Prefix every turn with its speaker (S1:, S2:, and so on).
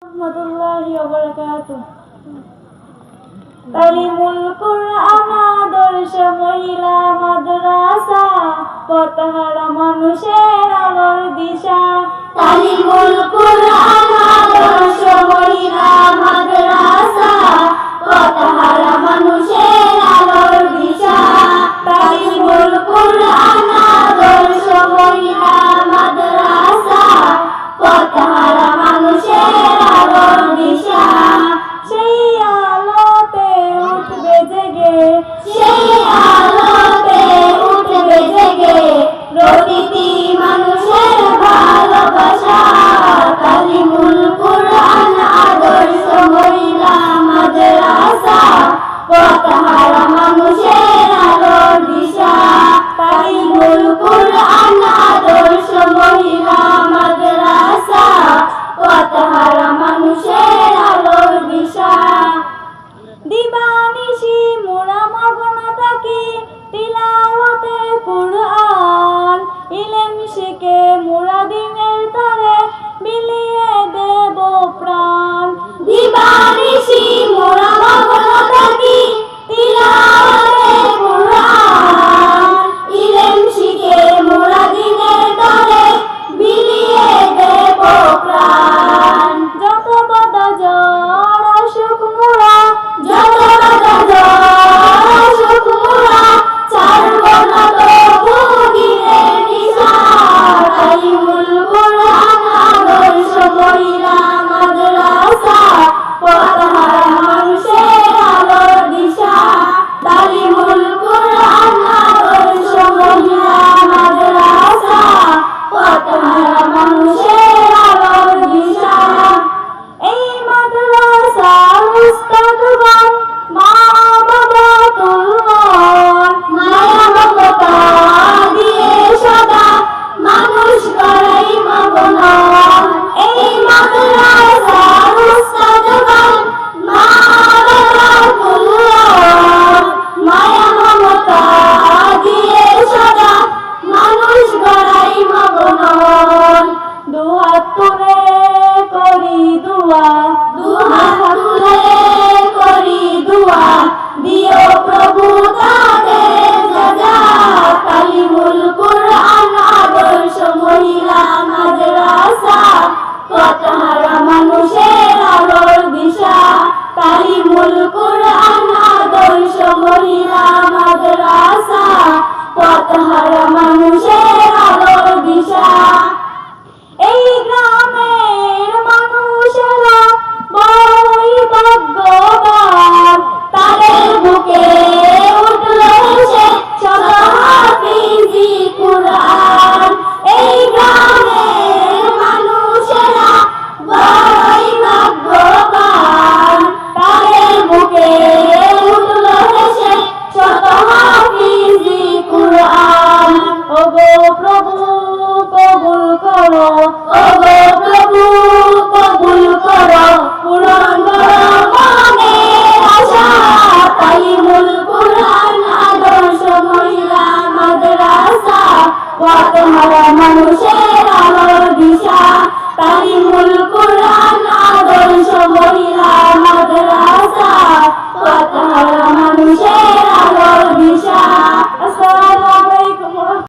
S1: Warahmatullahi wabarakatuh. তালিমুল কুরআন আদর্শ মহিলা মাদ্রাসা, পথহারা মানুষের আলোর দিশা।
S2: তালিমুল কুরআন আদর্শ মহিলা মাদ্রাসা, পথহারা মানুষের আলোর দিশা। তালিমুল কুরআন আদর্শ মহিলা মাদ্রাসা, পথহারা মানুষের আলোর দিশা।
S1: সেই আলোতে উঠবে জেগে,
S2: সেই আলোতে উঠবে জেগে প্রতিটি মানুষের ভালোবাসা। তালিমুল কুরআন আদর্শ মহিলা মাদ্রাসা, পথহারা মানুষের আলোর দিশা। তালিমুল কুরআন আদর্শ মহিলা মাদ্রাসা, পথহারা মানুষের আলোর দিশা।
S1: দিবানিশি মোরা মগ্ন থাকি তিলাওয়াতে কুরআন, ইলম শিখে মোরা দিনের তরে বিলিয়ে দেব প্রাণ।
S2: দিবানিশি মোরা মগ্ন থাকি তিলাওয়াতে কুরআন, ইলম শিখে মোরা দিনের তরে বিলিয়ে দেব প্রাণ।
S1: যত বাধা ঝড় আসুক মোরা,
S2: যত বাধা ঝড় আসুক মোরা ছাড়ব না তবু দিনের দিশা। তালিমুল কুরআন আদর্শ মহিলা মাদ্রাসা, পথহারা মানুষের আলোর দিশা। তালিমুল কুরআন আদর্শ মহিলা মাদ্রাসা, পথহারা মানুষের আলোর দিশা।
S1: এই মাদ্রাসার উস্তাদগণ মা বাবা তুলন,
S2: মায়া মমতা দিয়ে সদা মানুষ করাই মগ্ন। এই মাদ্রাসার উস্তাদগণ মা বাবা তুল্য, মায়া মমতা দিয়ে সদা মানুষ করাই মগ্ন।
S1: দুহাত তুলে করি দুয়া,
S2: দুহাত তুলে করি দুয়া, দিও প্রভু তাদের সাজা। তালিমুল কুরআন আদর্শ মহিলা মাদ্রাসা, পথহারা মানুষের আলোর দিশা। তালিমুল কুরআন আদর্শ মহিলা মাদ্রাসা, পথহারা মানুষের আলোর দিশা।
S1: এই গ্রামের মানুষেরা বড়ই ভাগ্যবান,
S2: তাদের বুকে উঠল হেসে শত হাফিজি কুরআন। এই গ্রামের মানুষেরা বড়ই ভাগ্যবান, তাদের বুকে উঠল হেসে শত হাফিজি কুরআন।
S1: ওগো প্রভু কবুল করো,
S2: ওগো প্রভু কবুল করো পূরণ করো মনের আশা। তালিমুল কুরআন আদর্শ মহিলা মাদ্রাসা, পথহারা মানুষের আলোর দিশা। তালিমুল